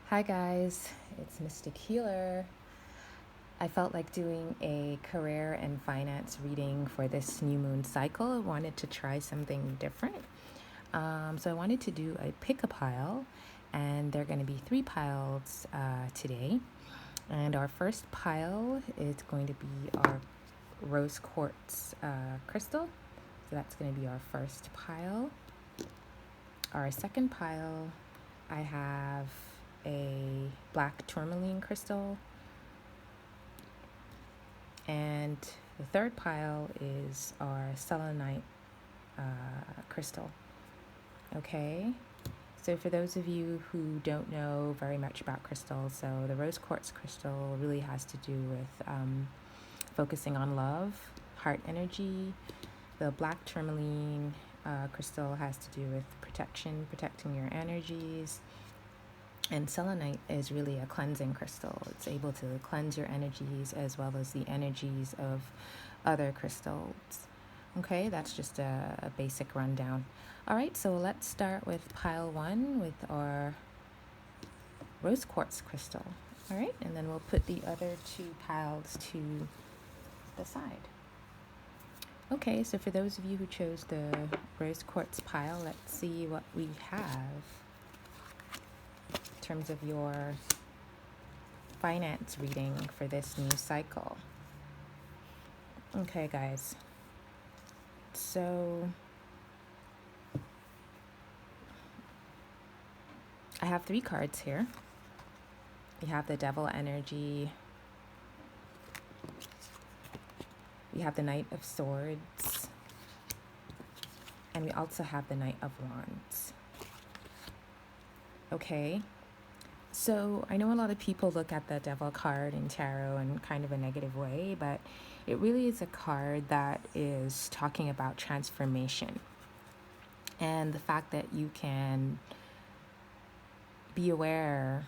Hi guys, it's Mystic Healer. I felt like doing a career and finance reading for this new moon cycle. I wanted to try something different. So I wanted to do a pick a pile, and there are going to be three piles today. And our first pile is going to be our rose quartz crystal. So that's going to be our first pile. Our second pile, I have a black tourmaline crystal. And the third pile is our selenite crystal. Okay, so for those of you who don't know very much about crystals, so the rose quartz crystal really has to do with focusing on love, heart energy. The black tourmaline crystal has to do with protecting your energies. And selenite is really a cleansing crystal. It's able to cleanse your energies as well as the energies of other crystals. Okay, that's just a basic rundown. All right, so let's start with pile one with our rose quartz crystal. All right, and then we'll put the other two piles to the side. Okay, so for those of you who chose the rose quartz pile, let's see what we have in terms of your finance reading for this new cycle. Okay, guys. So I have three cards here. We have the Devil energy. We have the Knight of Swords. And we also have the Knight of Wands. Okay. So I know a lot of people look at the Devil card in tarot in kind of a negative way, but it really is a card that is talking about transformation and the fact that you can be aware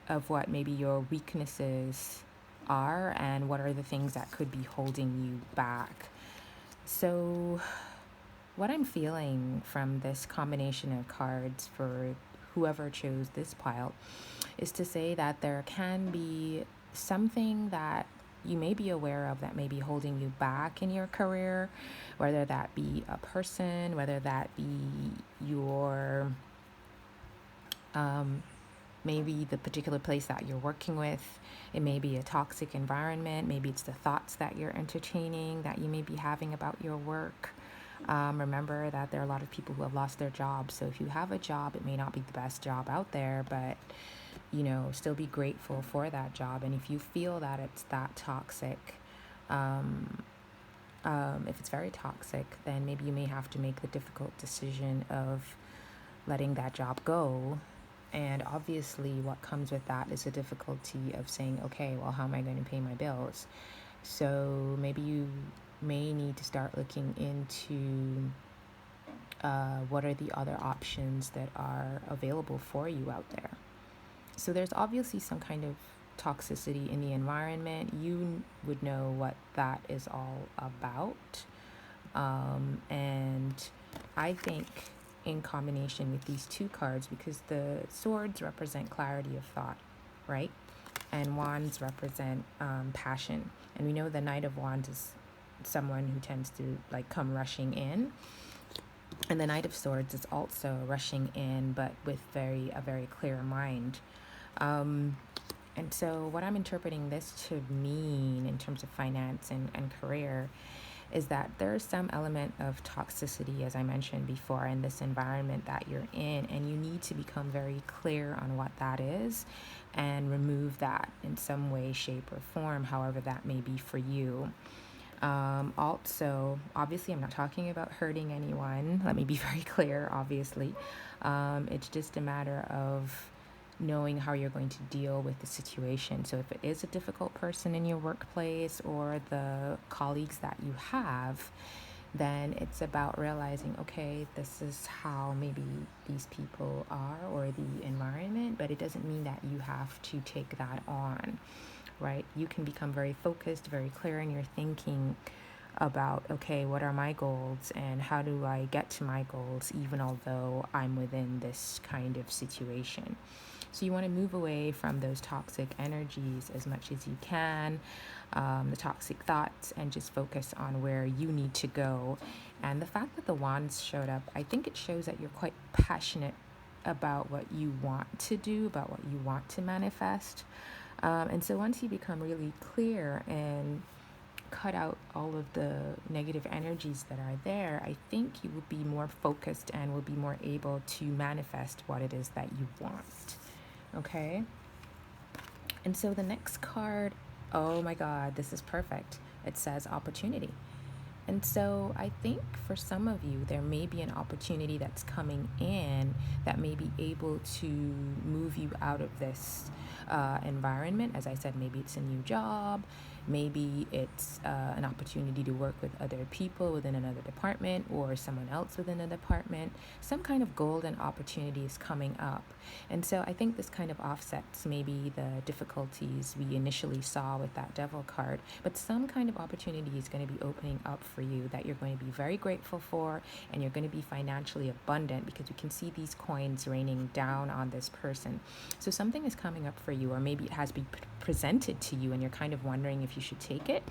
of what maybe your weaknesses are and what are the things that could be holding you back. So what I'm feeling from this combination of cards for whoever chose this pile is to say that there can be something that you may be aware of that may be holding you back in your career, whether that be a person, whether that be your maybe the particular place that you're working with. It may be a toxic environment. Maybe it's the thoughts that you're entertaining that you may be having about your work. Remember that there are a lot of people who have lost their jobs. So if you have a job, it may not be the best job out there, but still be grateful for that job. And if you feel that it's that toxic, if it's very toxic, then maybe you may have to make the difficult decision of letting that job go. And obviously what comes with that is a difficulty of saying, okay, well, how am I going to pay my bills? So maybe you may need to start looking into what are the other options that are available for you out there. So there's obviously some kind of toxicity in the environment. You would know what that is all about. And I think in combination with these two cards, because the swords represent clarity of thought, right? And wands represent passion. And we know the Knight of Wands is someone who tends to come rushing in. And the Knight of Swords is also rushing in, but with a very clear mind. And so what I'm interpreting this to mean in terms of finance and career is that there's some element of toxicity, as I mentioned before, in this environment that you're in, and you need to become very clear on what that is and remove that in some way, shape, or form, however that may be for you. Also, obviously, I'm not talking about hurting anyone. Let me be very clear, obviously. It's just a matter of knowing how you're going to deal with the situation. So if it is a difficult person in your workplace or the colleagues that you have, then it's about realizing, okay, this is how maybe these people are or the environment, but it doesn't mean that you have to take that on, right? You can become very focused, very clear in your thinking, about, okay, what are my goals and how do I get to my goals, even although I'm within this kind of situation. So you want to move away from those toxic energies as much as you can, the toxic thoughts, and just focus on where you need to go. And the fact that the wands showed up, I think it shows that you're quite passionate about what you want to do, about what you want to manifest. And so once you become really clear and cut out all of the negative energies that are there, I think you will be more focused and will be more able to manifest what it is that you want. Okay? And so the next card, oh my God, this is perfect. It says opportunity. And so I think for some of you, there may be an opportunity that's coming in that may be able to move you out of this environment. As I said, maybe it's a new job. Maybe it's an opportunity to work with other people within another department or someone else within a department. Some kind of golden opportunity is coming up. And so I think this kind of offsets maybe the difficulties we initially saw with that devil card. But some kind of opportunity is going to be opening up for you that you're going to be very grateful for, and you're going to be financially abundant because you can see these coins raining down on this person. So something is coming up for you, or maybe it has been presented to you and you're kind of wondering if you should take it.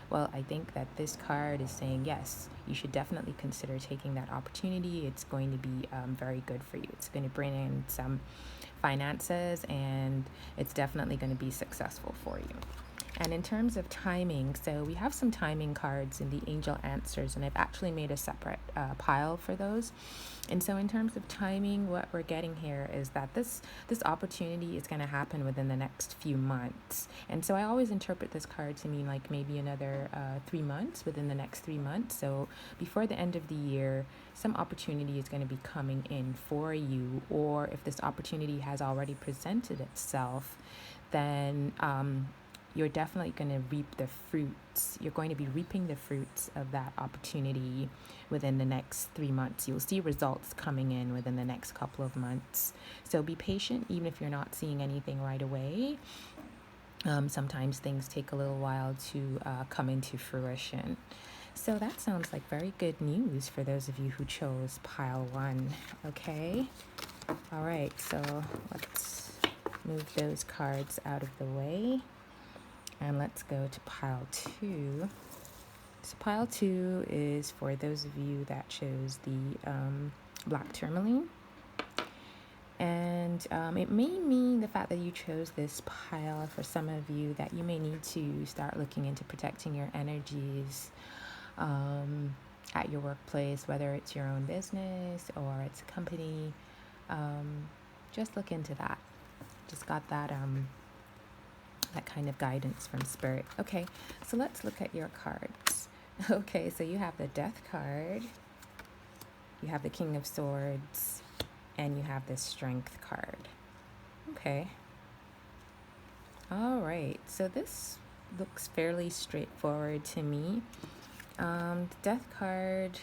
Well, I think that this card is saying yes, you should definitely consider taking that opportunity. It's going to be very good for you. It's going to bring in some finances, and it's definitely going to be successful for you. And in terms of timing, so we have some timing cards in the angel answers, and I've actually made a separate pile for those. And so in terms of timing, what we're getting here is that this opportunity is going to happen within the next few months. And so I always interpret this card to mean like maybe another 3 months, within the next 3 months. So before the end of the year, some opportunity is going to be coming in for you. Or if this opportunity has already presented itself, then you're definitely going to reap the fruits. You're going to be reaping the fruits of that opportunity within the next 3 months. You'll see results coming in within the next couple of months. So be patient, even if you're not seeing anything right away. Sometimes things take a little while to come into fruition. So that sounds like very good news for those of you who chose pile 1. Okay. All right. So let's move those cards out of the way. And let's go to pile 2. So pile 2 is for those of you that chose the black tourmaline. And it may mean the fact that you chose this pile for some of you that you may need to start looking into protecting your energies at your workplace, whether it's your own business or it's a company. Just look into that. Just got that kind of guidance from spirit. Okay, so let's look at your cards. Okay, so you have the Death card, you have the King of Swords, and you have the Strength card. Okay. All right, so this looks fairly straightforward to me. The Death card,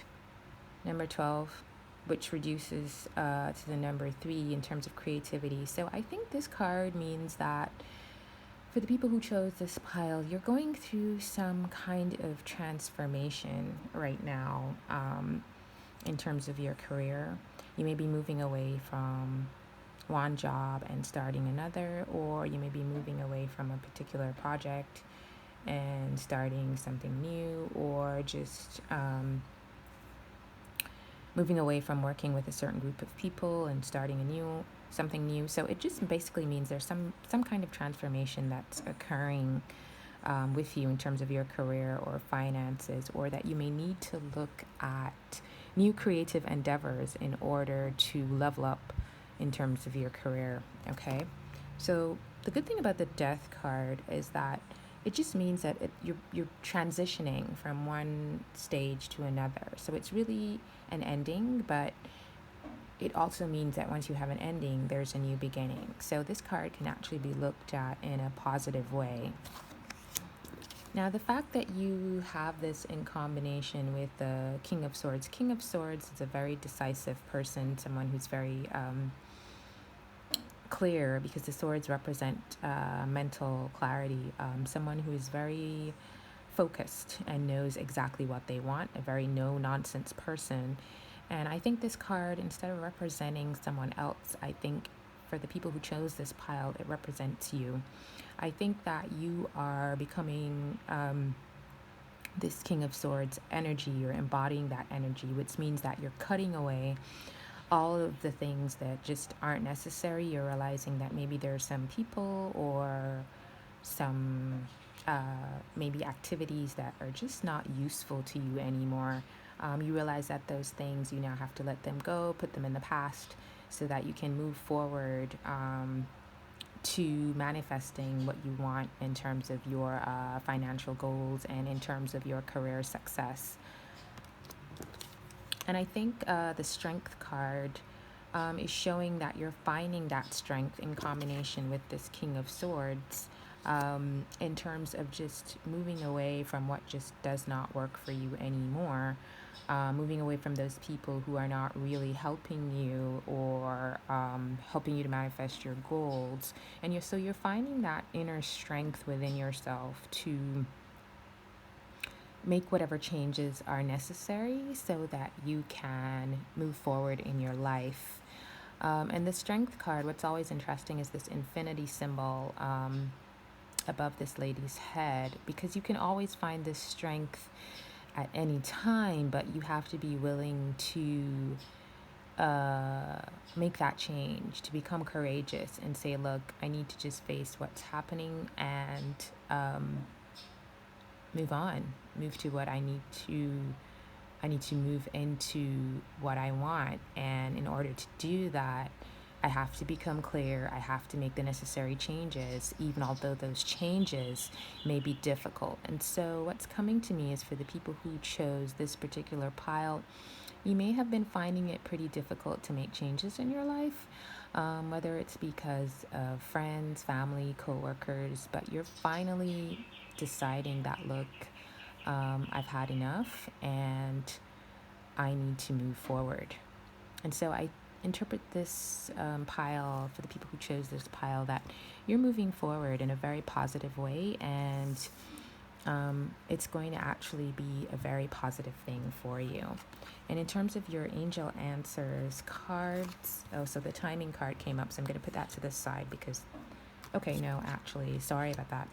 number 12, which reduces to the number 3 in terms of creativity. So I think this card means that for the people who chose this pile, you're going through some kind of transformation right now in terms of your career. You may be moving away from one job and starting another, or you may be moving away from a particular project and starting something new, or just moving away from working with a certain group of people and starting something new. So it just basically means there's some kind of transformation that's occurring with you in terms of your career or finances, or that you may need to look at new creative endeavors in order to level up in terms of your career. Okay, so the good thing about the Death card is that it just means that you're transitioning from one stage to another. So it's really an ending, but it also means that once you have an ending, there's a new beginning. So this card can actually be looked at in a positive way. Now, the fact that you have this in combination with the King of Swords is a very decisive person, someone who's very clear, because the swords represent mental clarity, someone who is very focused and knows exactly what they want, a very no-nonsense person. And I think this card, instead of representing someone else, I think for the people who chose this pile, it represents you. I think that you are becoming this King of Swords energy. You're embodying that energy, which means that you're cutting away all of the things that just aren't necessary. You're realizing that maybe there are some people or some maybe activities that are just not useful to you anymore. You realize that those things, you now have to let them go, put them in the past, so that you can move forward to manifesting what you want in terms of your financial goals and in terms of your career success. And I think the Strength card is showing that you're finding that strength in combination with this King of Swords, in terms of just moving away from what just does not work for you anymore. Moving away from those people who are not really helping you or helping you to manifest your goals. And you're finding that inner strength within yourself to make whatever changes are necessary so that you can move forward in your life. And the Strength card, what's always interesting is this infinity symbol above this lady's head, because you can always find this strength at any time, but you have to be willing to make that change, to become courageous and say, look, I need to just face what's happening and move on, move to what I need to move into what I want. And in order to do that, I have to become clear. I have to make the necessary changes, even although those changes may be difficult. And so what's coming to me is for the people who chose this particular pile, you may have been finding it pretty difficult to make changes in your life, whether it's because of friends, family, coworkers, but you're finally deciding that, look, I've had enough and I need to move forward. And so I interpret this pile, for the people who chose this pile, that you're moving forward in a very positive way, and it's going to actually be a very positive thing for you. And in terms of your angel answers cards, so the timing card came up, so I'm going to put that to the side because, okay, no, actually, sorry about that.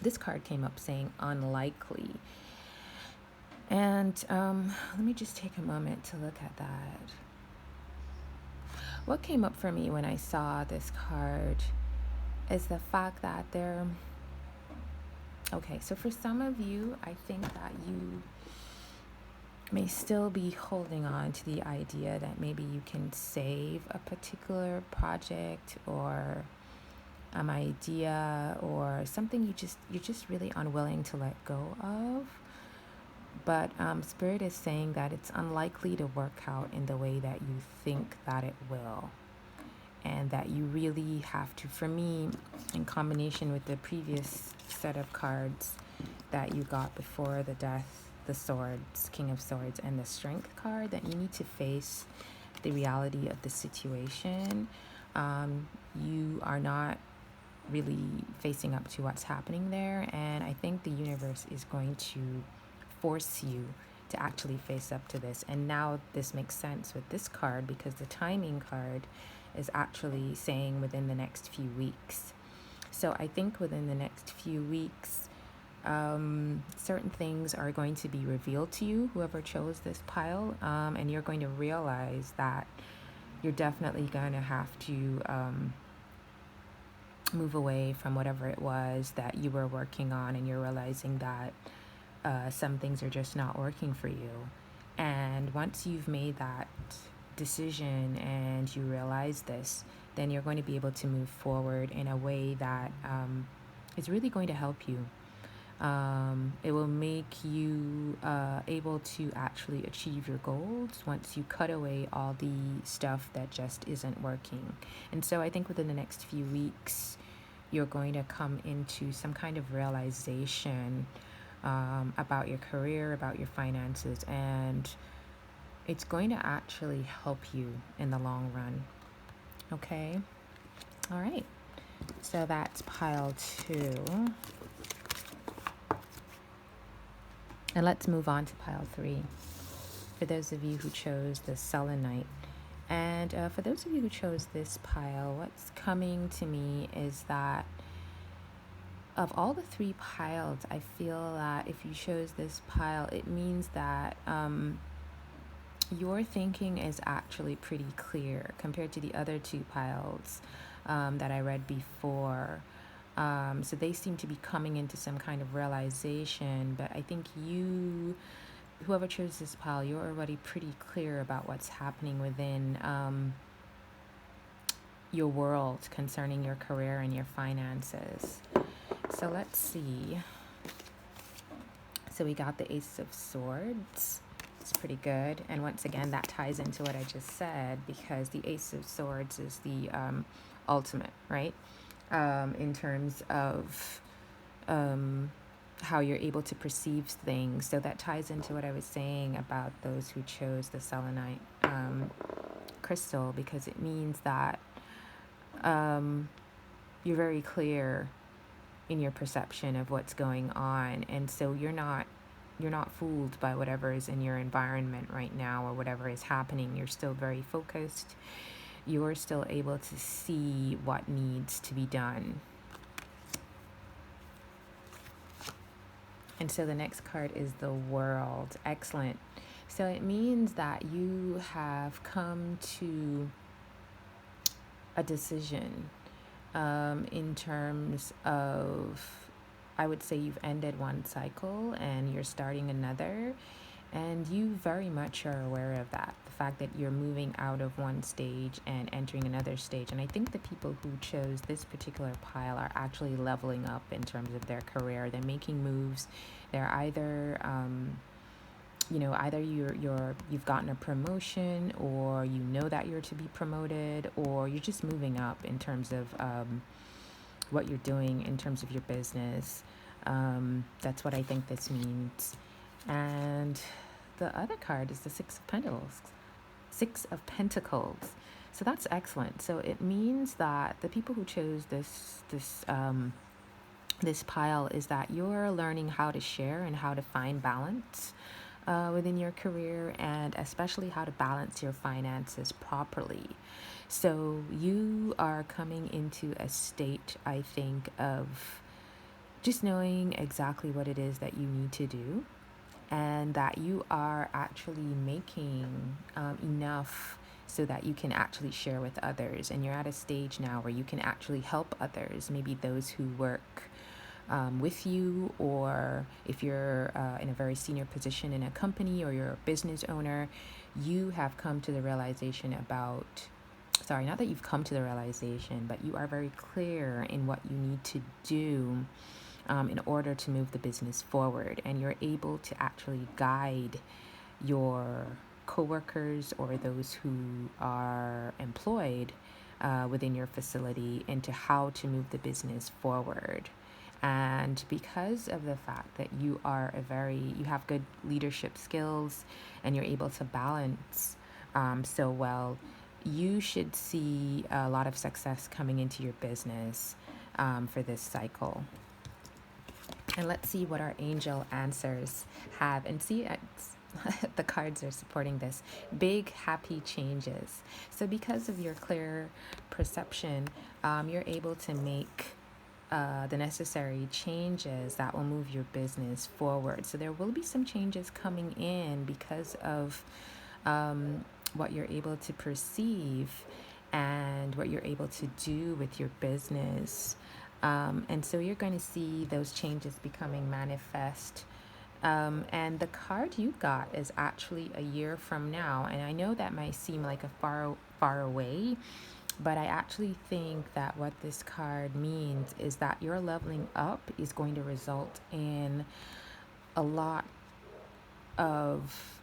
This card came up saying unlikely. And let me just take a moment to look at that. What came up for me when I saw this card is the fact that so for some of you, I think that you may still be holding on to the idea that maybe you can save a particular project or an idea or something you're just really unwilling to let go of. But Spirit is saying that it's unlikely to work out in the way that you think that it will. And that you really have to, for me, in combination with the previous set of cards that you got before the Death, the Swords, King of Swords, and the Strength card, that you need to face the reality of the situation. You are not really facing up to what's happening there. And I think the universe is going to force you to actually face up to this. And now this makes sense with this card, because the timing card is actually saying within the next few weeks. So I think within the next few weeks, certain things are going to be revealed to you, whoever chose this pile, and you're going to realize that you're definitely going to have to move away from whatever it was that you were working on, and you're realizing that some things are just not working for you. And once you've made that decision and you realize this, then you're going to be able to move forward in a way that is really going to help you. It will make you able to actually achieve your goals once you cut away all the stuff that just isn't working. And so I think within the next few weeks, you're going to come into some kind of realization about your career, about your finances, and it's going to actually help you in the long run. Okay? All right. So that's pile 2. And let's move on to pile 3. For those of you who chose the selenite. And for those of you who chose this pile, what's coming to me is that of all the 3 piles, I feel that if you chose this pile, it means that your thinking is actually pretty clear compared to the other 2 piles that I read before. So they seem to be coming into some kind of realization, but I think whoever chose this pile, you're already pretty clear about what's happening within your world concerning your career and your finances. So let's see. So we got the Ace of Swords. It's pretty good. And once again, that ties into what I just said, because the Ace of Swords is the ultimate, right? In terms of how you're able to perceive things. So that ties into what I was saying about those who chose the selenite crystal, because it means that you're very clear in your perception of what's going on, and so you're not fooled by whatever is in your environment right now or whatever is happening. You're still very focused. You're still able to see what needs to be done. And so the next card is the World. Excellent. So it means that you have come to a decision in terms of, I would say you've ended one cycle and you're starting another, and you very much are aware of that. The fact that you're moving out of one stage and entering another stage. And I think the people who chose this particular pile are actually leveling up in terms of their career. They're making moves. They're either either you've gotten a promotion, or you know that you're to be promoted, or you're just moving up in terms of what you're doing in terms of your business. That's what I think this means. And the other card is the Six of Pentacles. Six of Pentacles. So that's excellent. So it means that the people who chose this pile is that you're learning how to share and how to find balance within your career, and especially how to balance your finances properly. So you are coming into a state, I think, of just knowing exactly what it is that you need to do, and that you are actually making enough so that you can actually share with others. And you're at a stage now where you can actually help others, maybe those who work with you, or if you're in a very senior position in a company, or you're a business owner, you have come to the realization not that you've come to the realization, but you are very clear in what you need to do in order to move the business forward. And you're able to actually guide your coworkers or those who are employed within your facility into how to move the business forward. And because of the fact that you have good leadership skills and you're able to balance so well, you should see a lot of success coming into your business for this cycle. And let's see what our angel answers have. And see, the cards are supporting this. Big, happy changes. So because of your clear perception, you're able to make the necessary changes that will move your business forward. So there will be some changes coming in because of what you're able to perceive and what you're able to do with your business. And so you're going to see those changes becoming manifest. And the card you got is actually a year from now. And I know that might seem like a far away, but I actually think that what this card means is that your leveling up is going to result in a lot of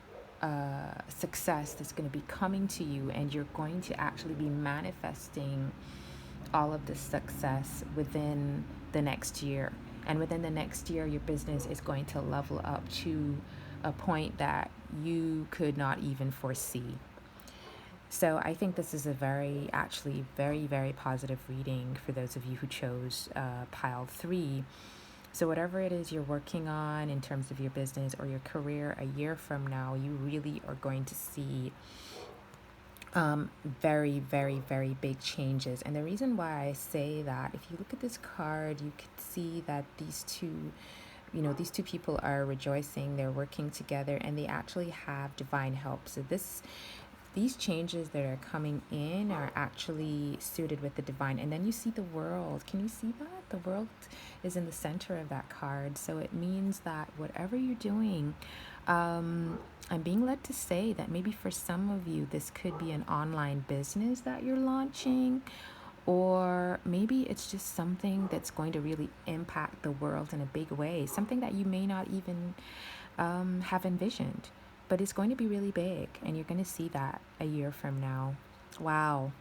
success that's going to be coming to you, and you're going to actually be manifesting all of this success within the next year. And within the next year, your business is going to level up to a point that you could not even foresee. So I think this is a very, very positive reading for those of you who chose pile 3. So whatever it is you're working on in terms of your business or your career, a year from now, you really are going to see very, very, very big changes. And the reason why I say that, if you look at this card, you can see that these two people are rejoicing, they're working together, and they actually have divine help. So these changes that are coming in are actually suited with the divine. And then you see the world. Can you see that? The world is in the center of that card. So it means that whatever you're doing, I'm being led to say that maybe for some of you, this could be an online business that you're launching, or maybe it's just something that's going to really impact the world in a big way, something that you may not even have envisioned, but it's going to be really big, and you're going to see that a year from now. Wow.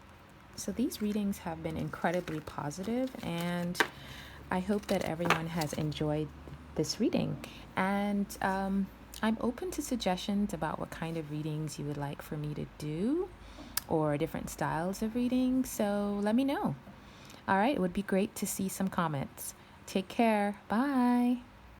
So these readings have been incredibly positive, and I hope that everyone has enjoyed this reading. And I'm open to suggestions about what kind of readings you would like for me to do, or different styles of reading. So let me know. All right, it would be great to see some comments. Take care. Bye.